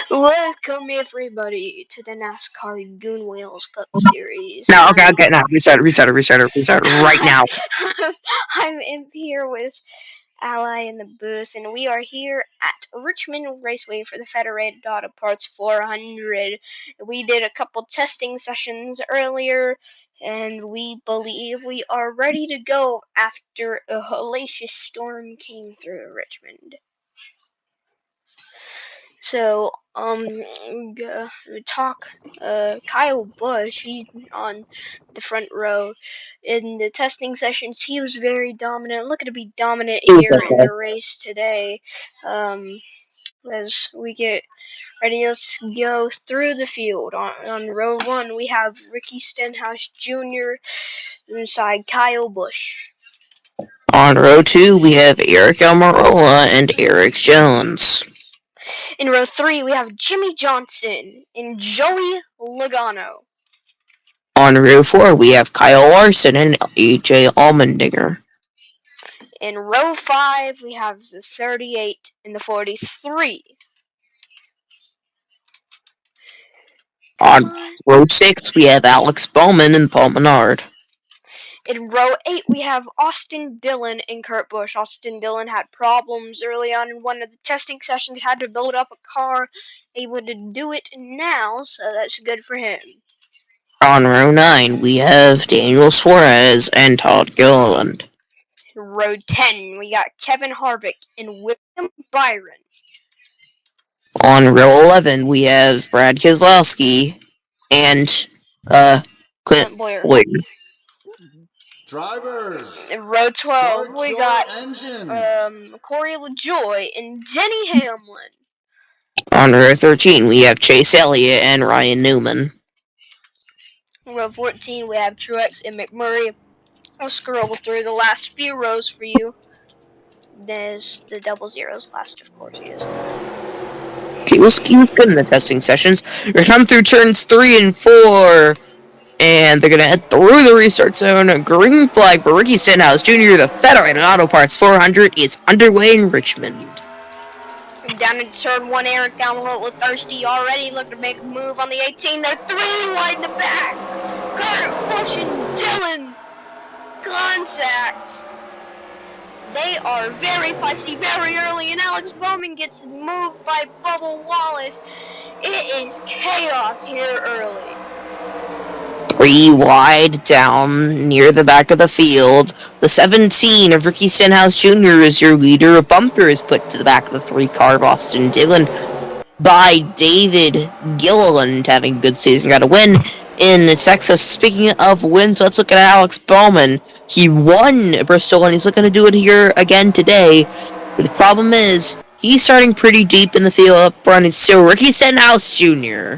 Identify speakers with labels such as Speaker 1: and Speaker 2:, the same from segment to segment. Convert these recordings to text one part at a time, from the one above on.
Speaker 1: Welcome everybody to the NASCAR Goon Wheels Cup Series.
Speaker 2: No, okay, no, restart it right now.
Speaker 1: I'm in here with Ally in the booth, and we are here at Richmond Raceway for the Federated Auto Parts 400. We did a couple testing sessions earlier, and we believe we are ready to go after a hellacious storm came through Richmond. So, talk, Kyle Busch, he's on the front row. In the testing sessions, he was very dominant. Looking to be dominant here in the race today. As we get ready, let's go through the field. On row one, we have Ricky Stenhouse Jr. inside Kyle Busch.
Speaker 2: On row 2, we have Eric Almirola and Eric Jones.
Speaker 1: In row 3, we have Jimmy Johnson and Joey Logano.
Speaker 2: On row 4, we have Kyle Larson and AJ Allmendinger.
Speaker 1: In row 5, we have the 38 and the 43.
Speaker 2: On row 6, we have Alex Bowman and Paul Menard.
Speaker 1: In row 8, we have Austin Dillon and Kurt Busch. Austin Dillon had problems early on in one of the testing sessions, had to build up a car, able to do it now, so that's good for him.
Speaker 2: On row 9, we have Daniel Suarez and Todd Gilliland.
Speaker 1: In row 10, we got Kevin Harvick and William Byron.
Speaker 2: On row 11, we have Brad Keselowski and Clint Boyer.
Speaker 3: Drivers.
Speaker 1: In row 12, we got Corey LaJoy and Denny Hamlin.
Speaker 2: On row 13, we have Chase Elliott and Ryan Newman.
Speaker 1: In row 14, we have Truex and McMurray. I'll scroll through the last few rows for you. There's the double zeros last, of course, he is.
Speaker 2: He was good in the testing sessions. We're going to come through turns 3 and 4. And they're going to head through the restart zone. A green flag for Ricky Stenhouse Jr. The Federated Auto Parts 400 is underway in Richmond.
Speaker 1: Down in turn 1, Eric Almirola with Thirsty already looking to make a move on the 18. They're 3 wide in the back. Kurt Busch and Dillon. Contact. They are very feisty very early, and Alex Bowman gets moved by Bubba Wallace. It is chaos here early.
Speaker 2: 3 wide down near the back of the field. The 17 of Ricky Stenhouse Jr. is your leader. A bumper is put to the back of the 3-car Austin Dillon by David Gilliland, having a good season. Got a win in Texas. Speaking of wins, let's look at Alex Bowman. He won Bristol, and he's looking to do it here again today. But the problem is, he's starting pretty deep in the field up front. It's still Ricky Stenhouse Jr.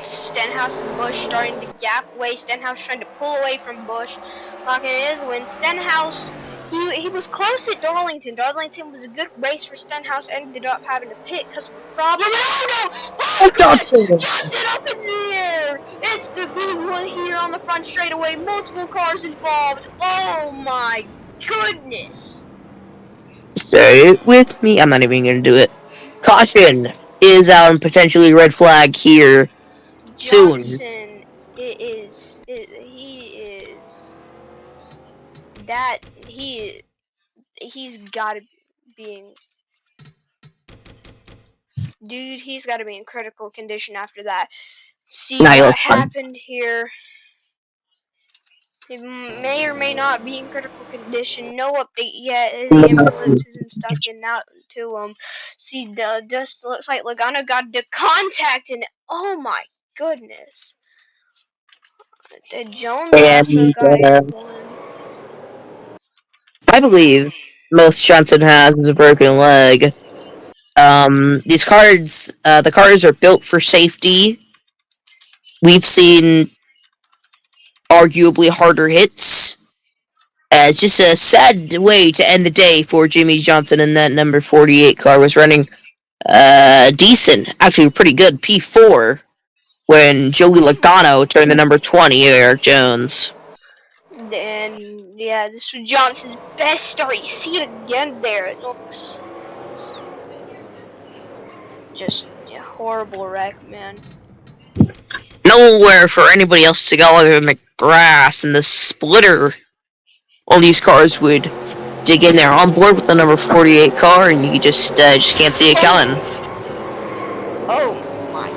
Speaker 1: Stenhouse and Busch starting to gap away. Stenhouse trying to pull away from Busch. Locking his win. Stenhouse, he was close at Darlington. Darlington was a good race for Stenhouse. Ended up having to pit because of a problem. Oh, Johnson up in the air. It's the big one here on the front straightaway. Multiple cars involved. Oh my goodness.
Speaker 2: Say it with me. I'm not even going to do it. Caution is out and potentially red flag here.
Speaker 1: Johnson, he's gotta be he's gotta be in critical condition after that. See what happened here. He may or may not be in critical condition. No update yet. The ambulances and stuff getting out to him. See, just looks like Logano got the contact, and oh my goodness. The Jones also got one.
Speaker 2: I believe most Johnson has is a broken leg. These cars, the cars are built for safety. We've seen arguably harder hits. It's just a sad way to end the day for Jimmy Johnson, and that number 48 car was running decent, actually pretty good, P4, when Joey Logano turned the number 20, Eric Jones.
Speaker 1: And yeah, this was Johnson's best start. You see it again there. It looks. just a horrible wreck, man.
Speaker 2: Nowhere for anybody else to go other than the grass and the splitter. All these cars would dig in there on board with the number 48 car, and you just can't see it coming.
Speaker 1: Oh my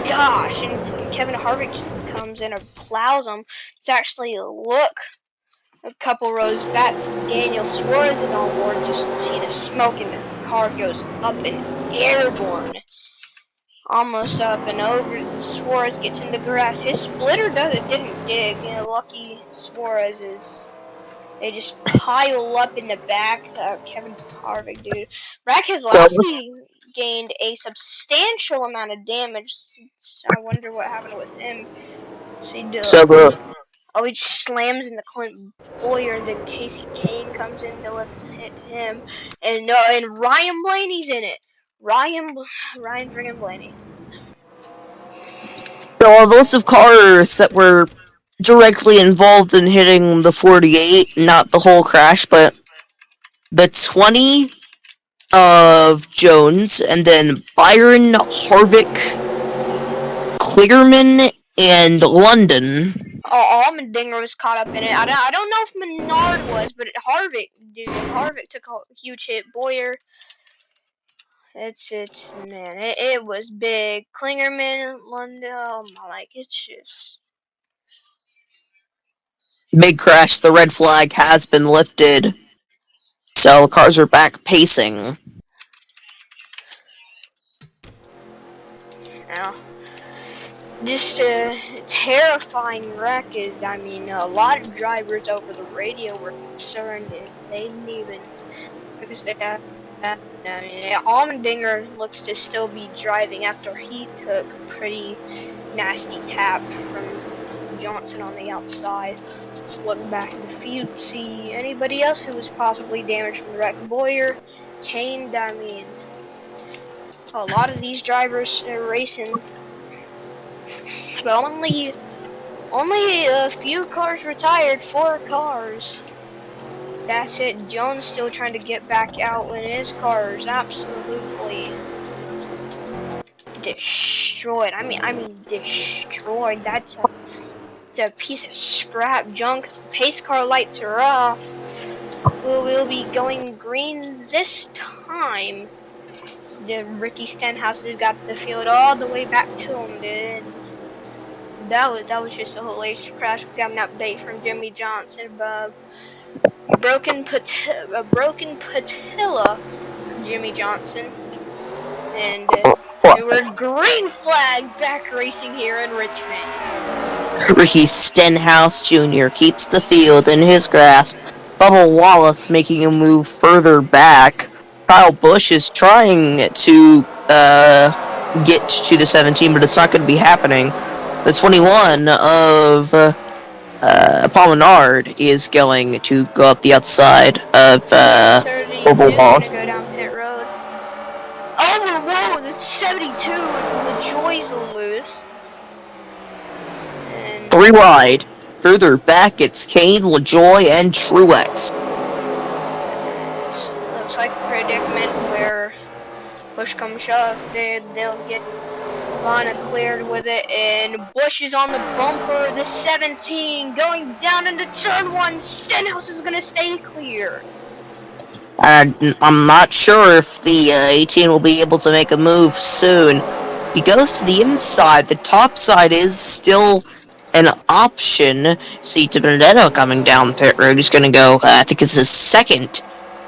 Speaker 1: gosh! And Kevin Harvick comes in and plows him. It's actually a couple rows back. Daniel Suarez is on board. Just see the smoke, and the car goes up and airborne. Almost up and over. Suarez gets in the grass. His splitter didn't dig. You know, lucky Suarez is. They just pile up in the back. Kevin Harvick, dude. Rack has lastly gained a substantial amount of damage. I wonder what happened with him. Oh, he just slams in the Clint Boyer, and then Casey Kane comes in to lift hit him, and Ryan Blaney's in it. Ryan friggin' Blaney.
Speaker 2: There are lots of cars that were directly involved in hitting the 48, not the whole crash, but the 20 of Jones, and then Byron, Harvick, Kligerman, and London.
Speaker 1: Oh, Allmendinger was caught up in it. I don't know if Menard was, but Harvick took a huge hit. Boyer, man, it was big. Klingerman, London, it's just
Speaker 2: Big crash, the red flag has been lifted. So cars are back pacing.
Speaker 1: now. Just a terrifying wreck is, a lot of drivers over the radio were concerned if they didn't even, because Allmendinger looks to still be driving after he took a pretty nasty tap from Johnson on the outside. Let's look back in the field to see anybody else who was possibly damaged from the wreck. Boyer, Kane, a lot of these drivers are racing. But only a few cars retired. 4 cars. That's it. Jones still trying to get back out when his car is absolutely destroyed. I mean destroyed. That's a piece of scrap junk. The pace car lights are off. We'll be going green this time. The Ricky Stenhouse has got the field all the way back to him, dude. That was just a hilarious crash. We got an update from Jimmy Johnson. A broken patella from Jimmy Johnson, and we're green flag back racing here in Richmond.
Speaker 2: Ricky Stenhouse Jr. keeps the field in his grasp. Bubba Wallace making a move further back. Kyle Busch is trying to get to the 17, but it's not going to be happening. The 21 of Paul Menard is going to go up the outside of Bubba Wallace.
Speaker 1: Go down pit road. Oh, whoa! This 72. The Joys loose. And
Speaker 2: 3 wide. Further back, it's Kane, LaJoy, and Truex.
Speaker 1: Looks like a predicament where push comes shove, they'll get Lana cleared with it, and Busch is on the bumper. The 17 going down into turn 1. Stenhouse is gonna stay clear.
Speaker 2: I'm not sure if the 18 will be able to make a move soon. He goes to the inside. The top side is still an option. See DiBenedetto coming down pit road. He's going to go, I think it's his second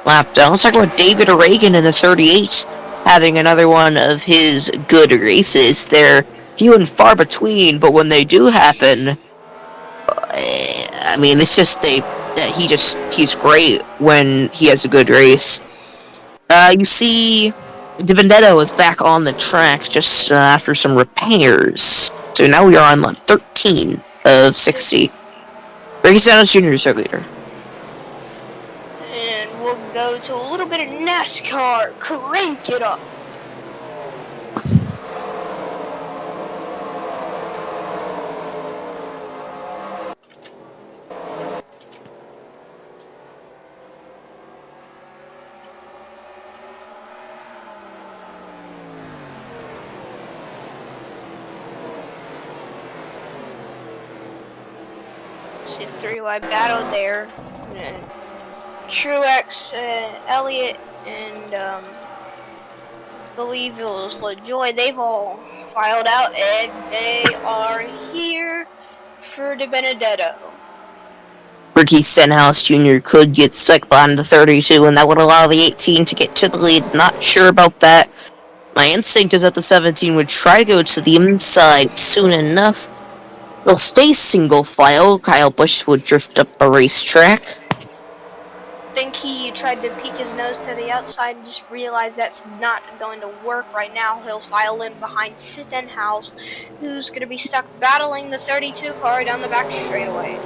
Speaker 2: lap down. Let's talk about David Reagan in the 38, having another one of his good races. They're few and far between, but when they do happen, it's just he's great when he has a good race. You see, DiBenedetto is back on the track just after some repairs. So now we are on lap 13 of 60. Ricky Stenhouse Jr. is our leader.
Speaker 1: And we'll go to a little bit of NASCAR. Crank it up. to three-wide battle there. Truex, Elliott, and believe it was LaJoy. They've all filed out, and they are here for the Benedetto.
Speaker 2: Ricky Stenhouse Jr. could get stuck behind the 32, and that would allow the 18 to get to the lead. Not sure about that. My instinct is that the 17 would try to go to the inside soon enough. They'll stay single file. Kyle Busch would drift up the racetrack.
Speaker 1: I think he tried to peek his nose to the outside and just realized that's not going to work right now. He'll file in behind Stenhouse, who's going to be stuck battling the 32 car down the back straightaway.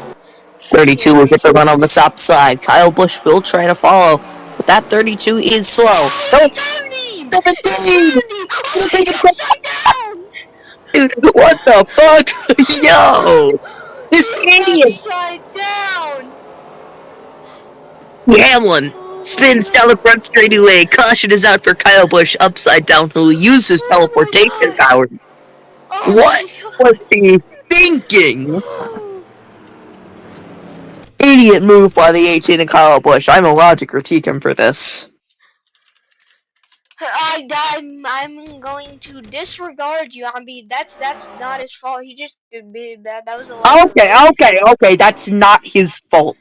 Speaker 2: 32 will get the run on the top side. Kyle Busch will try to follow, but that 32 is slow.
Speaker 1: Oh, 17!
Speaker 2: 17!
Speaker 1: Gonna take it down!
Speaker 2: Dude, what the fuck? Yo! This idiot!
Speaker 1: Upside down!
Speaker 2: Hamlin spins down the front straightaway. Caution is out for Kyle Busch upside down, who will use his teleportation powers. What was he thinking? Idiot move by the 18 and Kyle Busch. I'm allowed to critique him for this.
Speaker 1: I'm going to disregard you. I mean, that's not his fault. He just that was a lot.
Speaker 2: Okay. That's not his fault.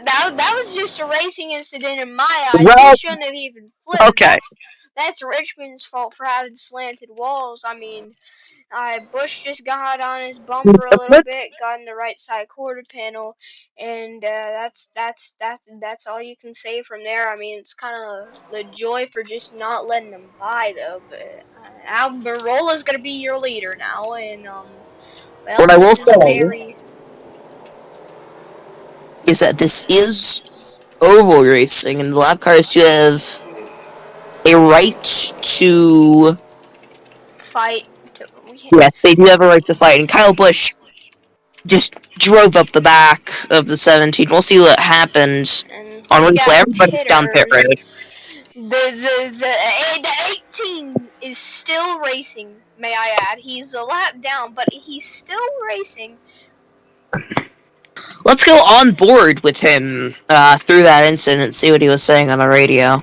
Speaker 1: That was just a racing incident in my eyes.
Speaker 2: Well,
Speaker 1: He shouldn't have even flipped.
Speaker 2: Okay.
Speaker 1: That's Richmond's fault for having slanted walls. I mean, Bush just got on his bumper a little bit, got in the right side quarter panel, and that's all you can say from there. I mean, it's kind of the joy for just not letting him by though. But Alberola's gonna be your leader now, and well,
Speaker 2: what I will say is that this is oval racing, and the lap cars do have a right to
Speaker 1: fight.
Speaker 2: Yes, they do have a right to fight, and Kyle Busch just drove up the back of the 17. We'll see what happens on replay. Everybody's down pit road.
Speaker 1: The 18 is still racing, may I add. He's a lap down, but he's still racing.
Speaker 2: Let's go on board with him through that incident and see what he was saying on the radio.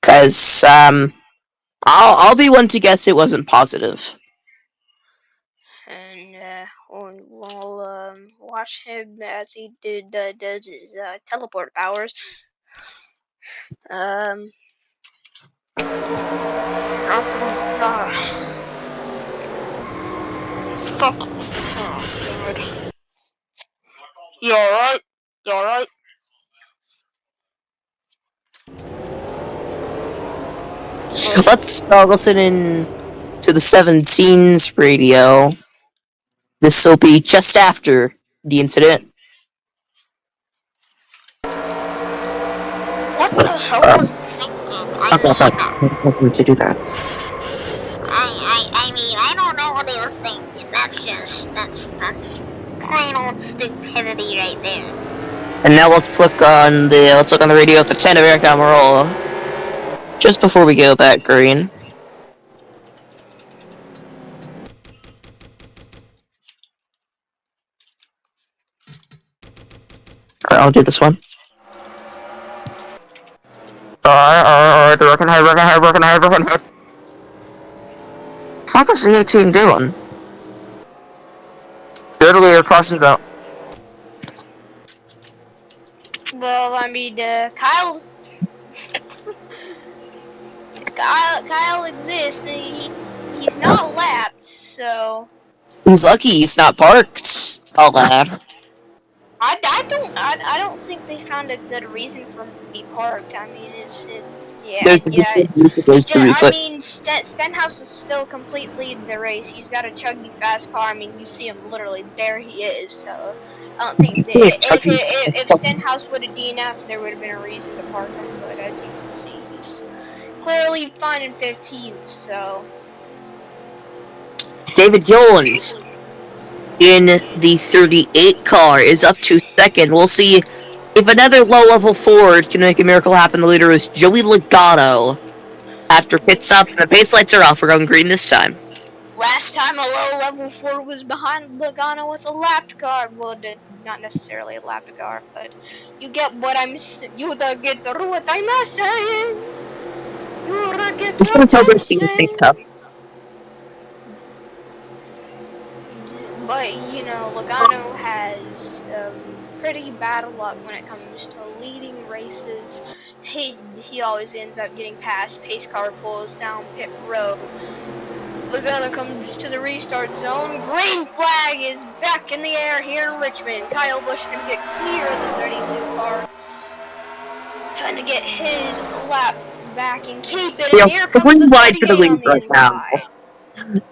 Speaker 2: Because I'll be one to guess it wasn't positive.
Speaker 1: And we'll watch him as he does his teleport powers. Fuck. Oh, God. You alright? You alright?
Speaker 2: Let's listen in to the 17's radio. This will be just after the incident.
Speaker 1: What the hell was I thinking?
Speaker 2: I'm going to do that.
Speaker 3: I mean, I don't know what he was thinking. That's plain old stupidity right there.
Speaker 2: And now let's look on the radio at the 10 of Eric Amarola. Just before we go back green. Alright, I'll do this one. Alright, they're working hard. What the fuck is the 18 doing? Good leader, caution's out.
Speaker 1: Well, I mean, Kyle exists, and he's not lapped, so...
Speaker 2: He's lucky he's not parked. All that.
Speaker 1: I don't think they found a good reason for him to be parked. I mean, I mean, Stenhouse is still complete leading the race. He's got a chuggy fast car. I mean, you see him literally there. He is. So I don't think if Stenhouse would have DNF'd, there would have been a reason to park him. But as you can see, he's clearly fine in 15th. So
Speaker 2: David Gilliland in the 38 car is up to second. We'll see if another low-level Ford can make a miracle happen. The leader is Joey Logano. After pit stops and the pace lights are off, we're going green this time.
Speaker 1: Last time a low level 4 was behind Logano with a lap car. Well, not necessarily a lap car, but you get what I'm saying. You get what I'm saying. You get
Speaker 2: Just gonna
Speaker 1: what
Speaker 2: tell
Speaker 1: I'm
Speaker 2: Garcia to stay
Speaker 1: saying.
Speaker 2: tough.
Speaker 1: But you know, Logano has pretty bad luck when it comes to leading races. He always ends up getting past. Pace car pulls down pit road. Logano comes to the restart zone. Green flag is back in the air here in Richmond. Kyle Busch can get clear of the 32 car. Trying to get his lap back and keep it.
Speaker 2: Yeah,
Speaker 1: And here comes
Speaker 2: pretty
Speaker 1: the
Speaker 2: wide for the
Speaker 1: 38
Speaker 2: lead
Speaker 1: on the
Speaker 2: right now.
Speaker 1: inside.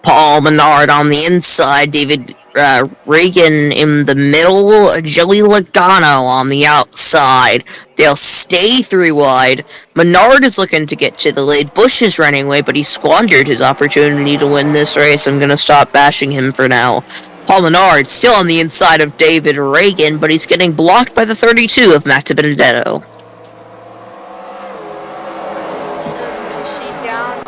Speaker 2: Paul Menard on the inside, David Reagan in the middle, Joey Logano on the outside. They'll stay 3 wide. Menard is looking to get to the lead. Busch is running away, but he squandered his opportunity to win this race. I'm going to stop bashing him for now. Paul Menard still on the inside of David Reagan, but he's getting blocked by the 32 of Matt Benedetto.
Speaker 1: So, see down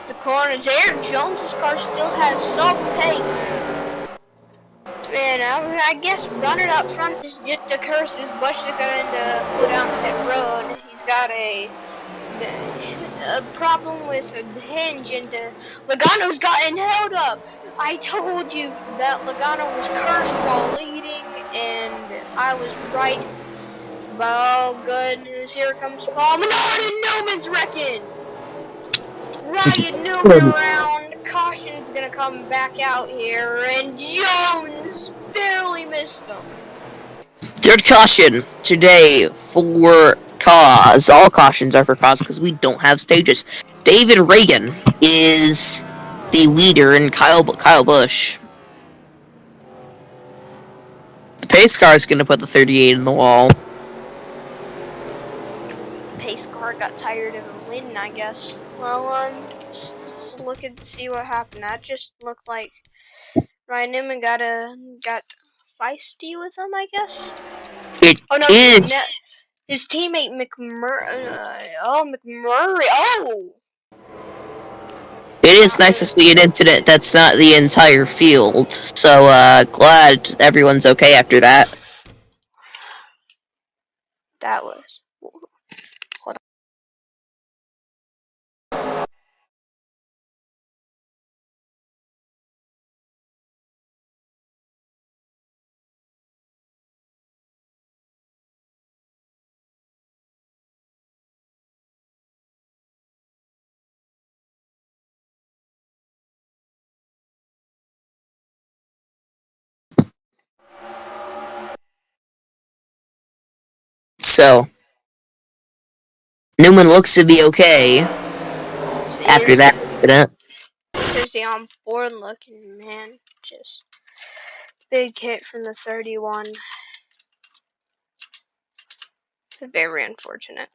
Speaker 1: the corners. Eric Jones's car still has some pace. And I guess running up front is just a curse. His Bush is going to go down pit road. He's got a problem with a hinge, and Logano's gotten held up. I told you that Logano was cursed while leading, and I was right. But oh goodness, here comes Paul Menard, and Newman's wrecking. Ryan Newman around. Caution's gonna come back out here, and Jones barely missed him.
Speaker 2: Third caution today for cause. All cautions are for cause because we don't have stages. David Reagan is the leader, and Kyle Busch. The pace car is going to put the 38 in the wall.
Speaker 1: Pace car got tired of him leading, I guess. Well, just look and see what happened. That just looked like Ryan Newman got feisty with him, I guess.
Speaker 2: It
Speaker 1: Oh no,
Speaker 2: is.
Speaker 1: his teammate McMurray. Oh.
Speaker 2: It is nice to see an incident that's not the entire field. So, glad everyone's okay after that.
Speaker 1: That was. Hold
Speaker 2: So, Newman looks to be okay
Speaker 1: See,
Speaker 2: after that incident.
Speaker 1: here's the on board looking man. Just big hit from the 31. Very unfortunate.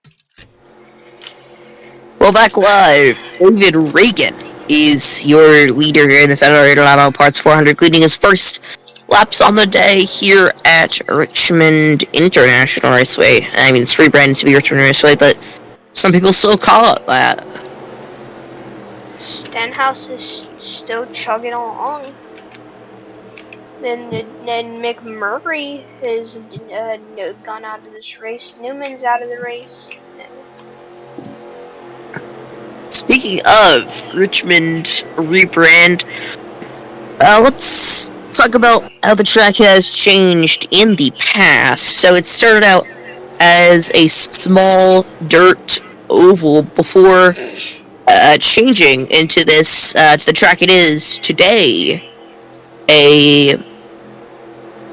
Speaker 2: Well, back live, David Reagan is your leader here in the Federated Auto Parts 400, leading his first laps on the day here at Richmond International Raceway. I mean, it's rebranded to be Richmond Raceway, but some people still call it that.
Speaker 1: Stenhouse is still chugging along. Then McMurray has gone out of this race. Newman's out of the race.
Speaker 2: Speaking of Richmond rebrand, let's talk about how the track has changed in the past. So it started out as a small dirt oval before changing into this the track it is today, a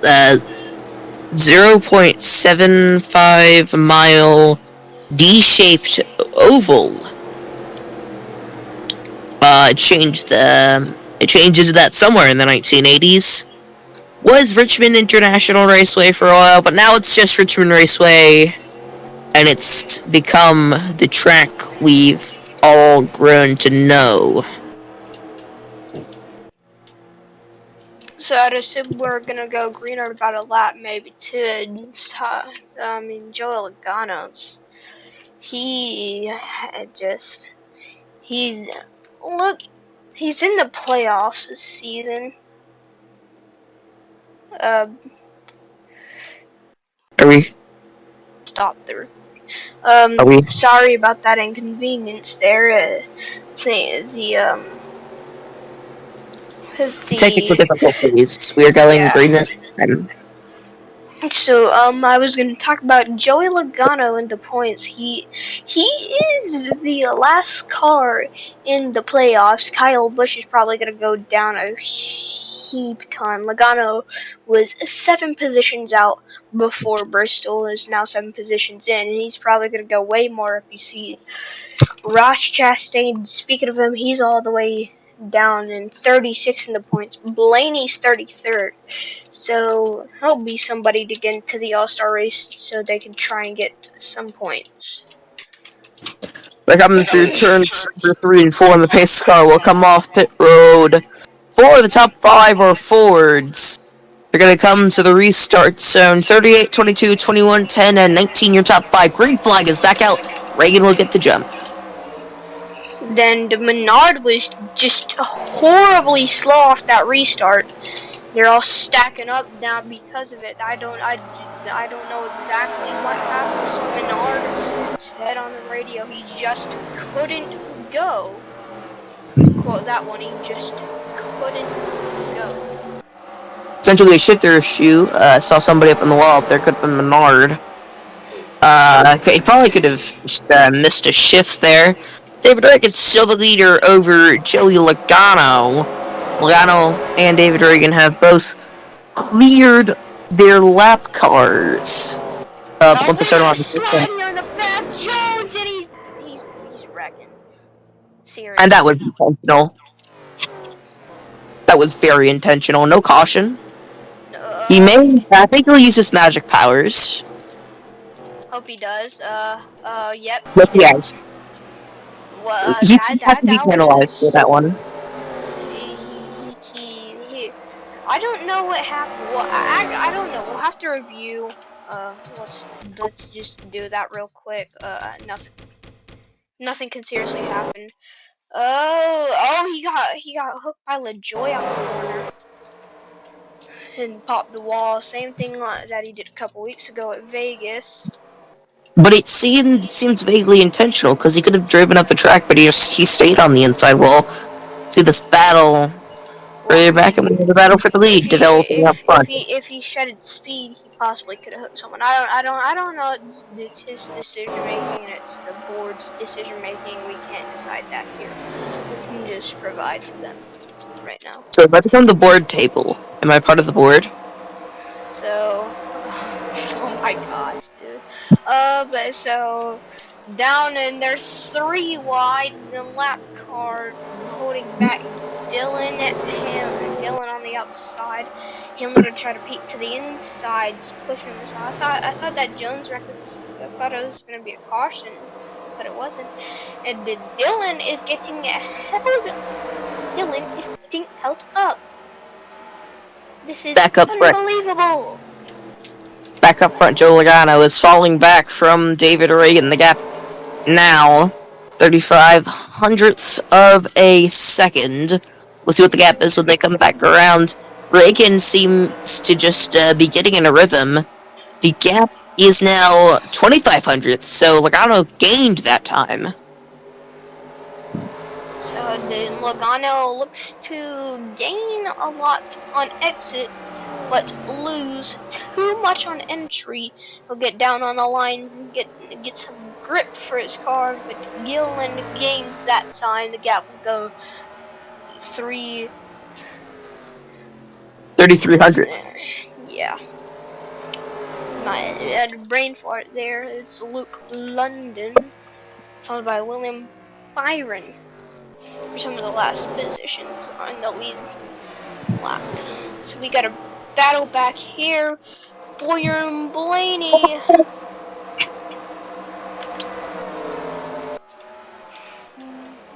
Speaker 2: 0.75 mile D-shaped oval. It changed into that somewhere in the 1980s. Was Richmond International Raceway for a while, but now it's just Richmond Raceway, and it's become the track we've all grown to know.
Speaker 1: So I'd assume we're gonna go green or about a lap, maybe two. Joel Logano's. He's look. He's in the playoffs this season.
Speaker 2: Are we?
Speaker 1: Stop there.
Speaker 2: Are we?
Speaker 1: Sorry about that inconvenience there.
Speaker 2: Technical difficulties. We are going green this time.
Speaker 1: So I was gonna talk about Joey Logano in the points. He is the last car in the playoffs. Kyle Busch is probably gonna go down a heap ton. Logano was 7 positions out before Bristol, is now 7 positions in, and he's probably gonna go way more if you see Ross Chastain. Speaking of him, he's all the way down in 36 in the points. Blaney's 33rd. So he'll be somebody to get into the All-Star race so they can try and get some points.
Speaker 2: We're coming through turns number 3 and 4, and the pace car will come off pit road. 4 of the top 5 are Fords. They're going to come to the restart zone. 38, 22, 21, 10, and 19, your top 5. Green flag is back out. Reagan will get the jump.
Speaker 1: Then the Menard was just horribly slow off that restart. They're all stacking up now because of it. I don't know exactly what happened. Menard said on the radio he just couldn't go. Quote that one, he just couldn't go.
Speaker 2: Essentially a shifter issue. Saw somebody up on the wall. There could have been Menard. He probably could have just, missed a shift there. David Reagan's still the leader over Joey Logano. Logano and David Reagan have both cleared their lap cars. Once they start on
Speaker 1: the back, Jones, and he's wrecking. Seriously.
Speaker 2: And that was intentional. That was very intentional. No caution. He may. I think he'll use his magic powers.
Speaker 1: Hope he does. Yep.
Speaker 2: Yes, he has.
Speaker 1: Well,
Speaker 2: He has to be penalized for that one.
Speaker 1: I don't know what happened. Well, I don't know. We'll have to review. Let's just do that real quick. Nothing can seriously happen. Oh, he got hooked by LaJoy out the corner and popped the wall. Same thing that he did a couple weeks ago at Vegas.
Speaker 2: But it seems vaguely intentional because he could have driven up the track, but he stayed on the inside wall. See this battle. Right back and the battle for the lead developing up front.
Speaker 1: If he shedded speed, he possibly could have hooked someone. I don't know. It's his decision making. It's the board's decision making. We can't decide that here. We can just provide for them right now.
Speaker 2: So if I become the board table, am I part of the board?
Speaker 1: So, oh my gosh, dude. But so down and there's 3 wide in the lap car holding back Dylan on the outside. Him gonna try to peek to the inside, pushing this. I thought that Jones records. I thought it was gonna be a caution, but it wasn't. And Dylan is getting held. Dylan is getting held up. This is unbelievable.
Speaker 2: Back up front, Joe Logano is falling back from David Reagan. The gap now 35 hundredths of a second. We'll see what the gap is when they come back around. Reagan seems to just be getting in a rhythm. The gap is now 25 hundredths, so Logano gained that time.
Speaker 1: So then Logano looks to gain a lot on exit, but lose too much on entry. He'll get down on the line and get some grip for his car, but Gillen gains that time. The gap will go
Speaker 2: 3,300.
Speaker 1: Yeah. I had a brain fart there. It's Luke London, followed by William Byron for some of the last positions on the lead lap. So we got a battle back here. Boyer and Blaney.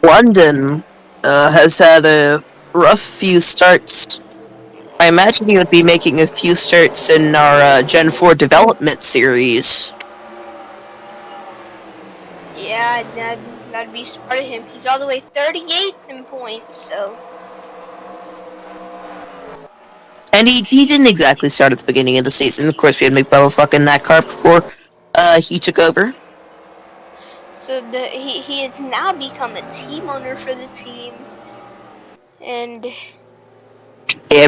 Speaker 2: London has had a rough few starts. I imagine he would be making a few starts in our Gen 4 development series.
Speaker 1: Yeah, I'd be smart of him. He's all the way 38th in points, so.
Speaker 2: And he didn't exactly start at the beginning of the season. Of course, we had McBella in that car before he took over.
Speaker 1: So he has now become a team owner for the team. And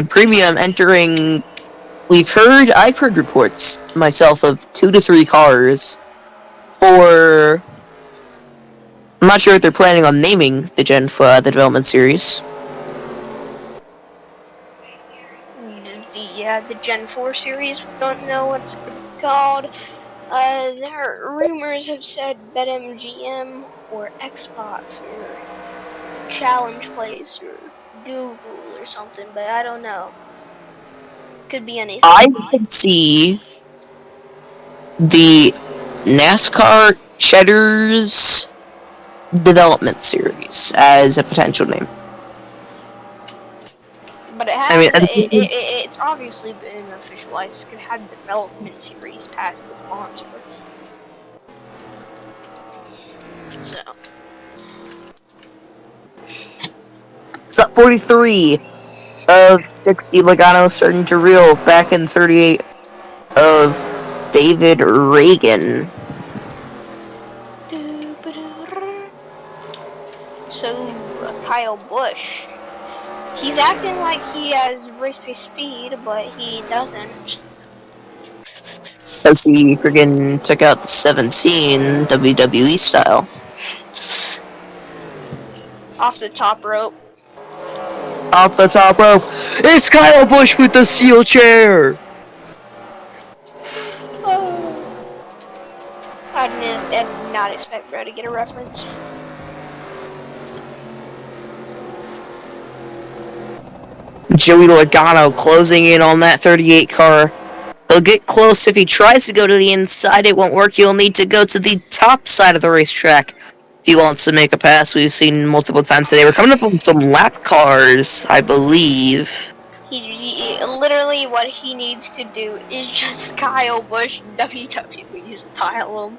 Speaker 2: Premium entering. I've heard reports myself of 2 to 3 cars for. I'm not sure if they're planning on naming the the development series.
Speaker 1: The Gen 4 series, we don't know what it's called. There rumors have said BetMGM or Xbox or Challenge Place or Google or something, but I don't know. Could be anything.
Speaker 2: I could see the NASCAR Cheddar's development series as a potential name.
Speaker 1: But it has, it's obviously been officialized. It had development series past the sponsor. So.
Speaker 2: Sub 43 of 60 Logano starting to reel back in 38 of David Reagan.
Speaker 1: So Kyle Busch, he's acting like he has race pace speed, but he doesn't.
Speaker 2: As he friggin' took out the 17 WWE style.
Speaker 1: Off the top rope.
Speaker 2: Off the top rope. It's Kyle Busch with the steel chair.
Speaker 1: Oh. I did not expect bro to get a reference.
Speaker 2: Joey Logano closing in on that 38 car. He'll get close if he tries to go to the inside. It won't work. He'll need to go to the top side of the racetrack if he wants to make a pass. We've seen multiple times today. We're coming up on some lap cars, I believe.
Speaker 1: He literally what he needs to do is just Kyle Busch WWE style him.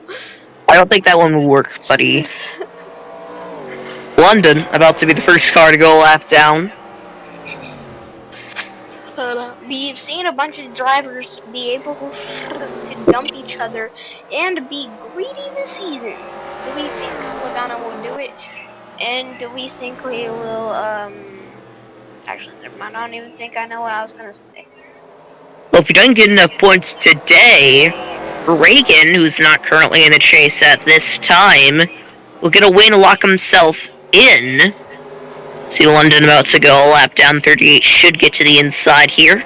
Speaker 2: I don't think that one will work, buddy. London, about to be the first car to go a lap down.
Speaker 1: We've seen a bunch of drivers be able to dump each other and be greedy this season. Do we think Logano will do it? And do we think we will, actually, never mind, I don't even think I know what I was gonna say.
Speaker 2: Well, if he doesn't get enough points today, Reagan, who's not currently in the chase at this time, will get a win to lock himself in. See London about to go a lap down. 38 should get to the inside here.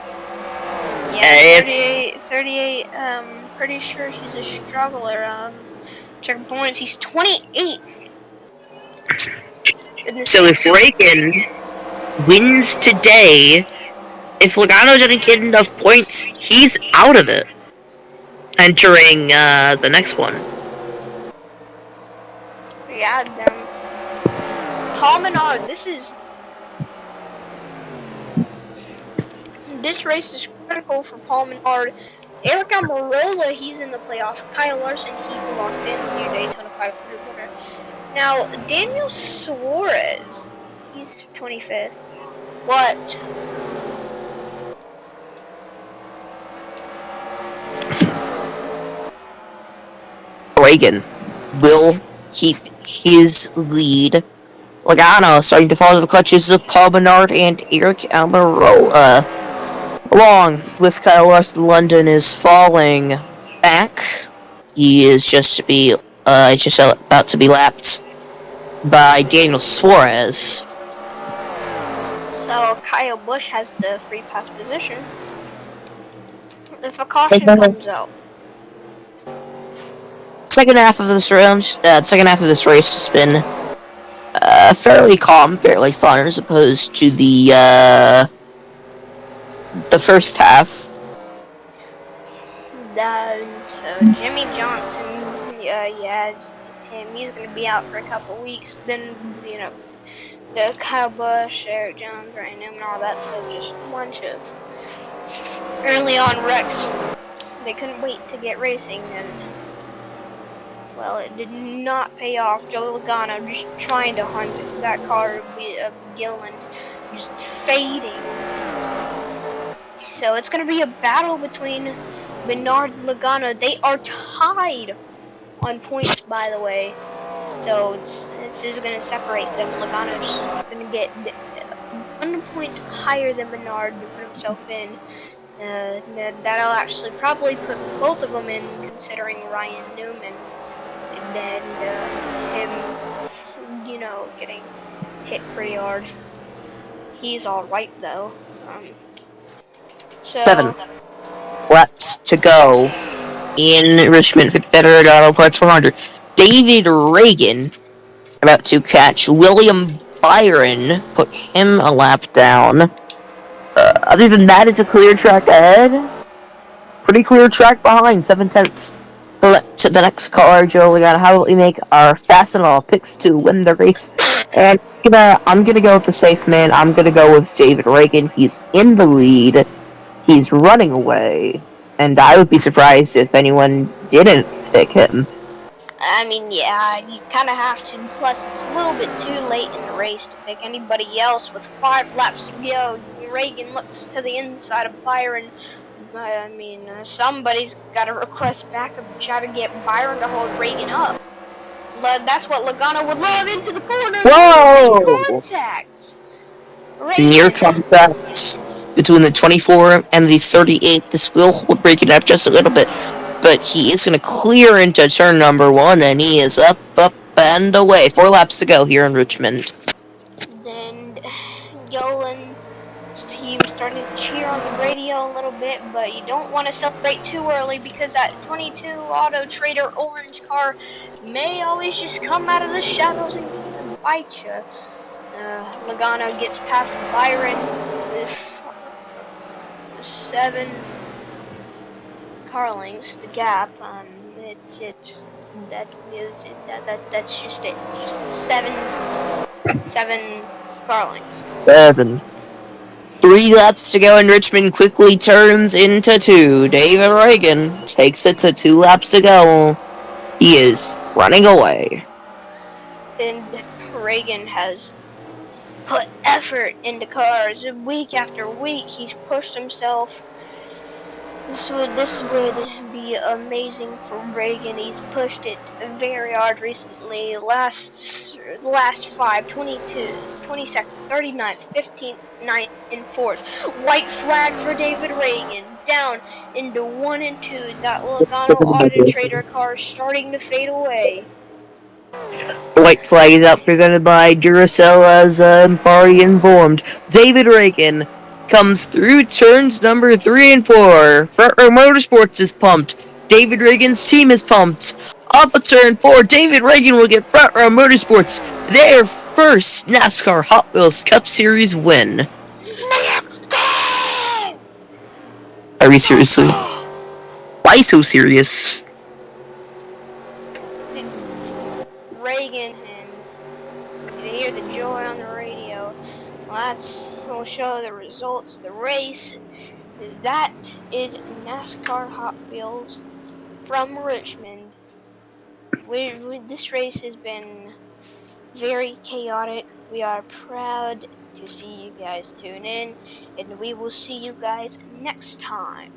Speaker 1: Yeah, 38, pretty sure he's a struggler. Check points, he's 28.
Speaker 2: So if Reagan wins today, if Logano doesn't get enough points, he's out of it. Entering the next one.
Speaker 1: Yeah, Paul Menard, this race is critical for Paul Menard. Eric Almirola, he's in the playoffs. Kyle Larson, he's locked in, the new Daytona 500 winner. Now, Daniel Suarez, he's 25th. What?
Speaker 2: Reagan will keep his lead. Logano starting to fall to the clutches of Paul Menard and Eric Almirola. Along with Kyle Larson, London is falling back. He is just about to be lapped by Daniel Suarez.
Speaker 1: So Kyle Busch has the free pass position if a caution comes out.
Speaker 2: Second half of this race has been fairly calm, fairly fun, as opposed to the first half.
Speaker 1: So Jimmy Johnson, just him. He's gonna be out for a couple weeks. Then the Kyle Busch, Eric Jones, Ryan Newman, all that. So just a bunch of early on wrecks. They couldn't wait to get racing, and Well, it did not pay off. Joe Logano just trying to hunt that car of Gillen, just fading. So it's going to be a battle between Menard and Logano. They are tied on points, by the way. So this is going to separate them. Logano's going to get 1 point higher than Menard to put himself in. That'll actually probably put both of them in, considering Ryan Newman and him, getting hit pretty hard. He's all right though. So
Speaker 2: 7 laps to go in Richmond with better Auto Parts 400. David Reagan about to catch William Byron, put him a lap down. Other than that, it's a clear track ahead. Pretty clear track behind, 7/10. To the next car, Joe. We gotta how about we make our fast and all picks to win the race. And I'm gonna go with the safe man. I'm gonna go with David Reagan. He's in the lead. He's running away, and I would be surprised if anyone didn't pick him.
Speaker 1: I mean, yeah, you kind of have to. Plus, it's a little bit too late in the race to pick anybody else. With 5 laps to go, Reagan looks to the inside of Byron. I mean, somebody's got to request backup and try to get Byron to hold Reagan up. That's what Logano would love, into the corner.
Speaker 2: Whoa!
Speaker 1: Contact.
Speaker 2: Near contact between the 24 and the 38. This will hold Reagan up just a little bit, but he is going to clear into turn number 1, and he is up, and away. 4 laps to go here in Richmond.
Speaker 1: Then Yolan team started to cheer on the radio a little bit, but you don't want to celebrate too early because that 22 Auto Trader orange car may always just come out of the shadows and bite you. Logano gets past Byron with 7 car lengths to gap. That's just it. 7 car lengths.
Speaker 2: 7. 3 laps to go, and Richmond quickly turns into 2. David Reagan takes it to 2 laps to go. He is running away.
Speaker 1: And Reagan has put effort into cars week after week. He's pushed himself. This would be amazing for Reagan. He's pushed it very hard recently. Last 5, 22, 22nd, 39th, 15th, 9th, and 4th. White flag for David Reagan. Down into 1 and 2. That Logano Auto Trader car is starting to fade away.
Speaker 2: The white flag is out, presented by Duracell, as already informed. David Reagan comes through turns number 3 and 4. Front Row Motorsports is pumped. David Reagan's team is pumped. Off of turn 4, David Reagan will get Front Row Motorsports their first NASCAR Hot Wheels Cup Series win. Are we seriously? Why so serious?
Speaker 1: Reagan, and you can hear the joy on the radio. Well, we'll show the results of the race. That is NASCAR Hot Wheels from Richmond. This race has been very chaotic. We are proud to see you guys tune in, and we will see you guys next time.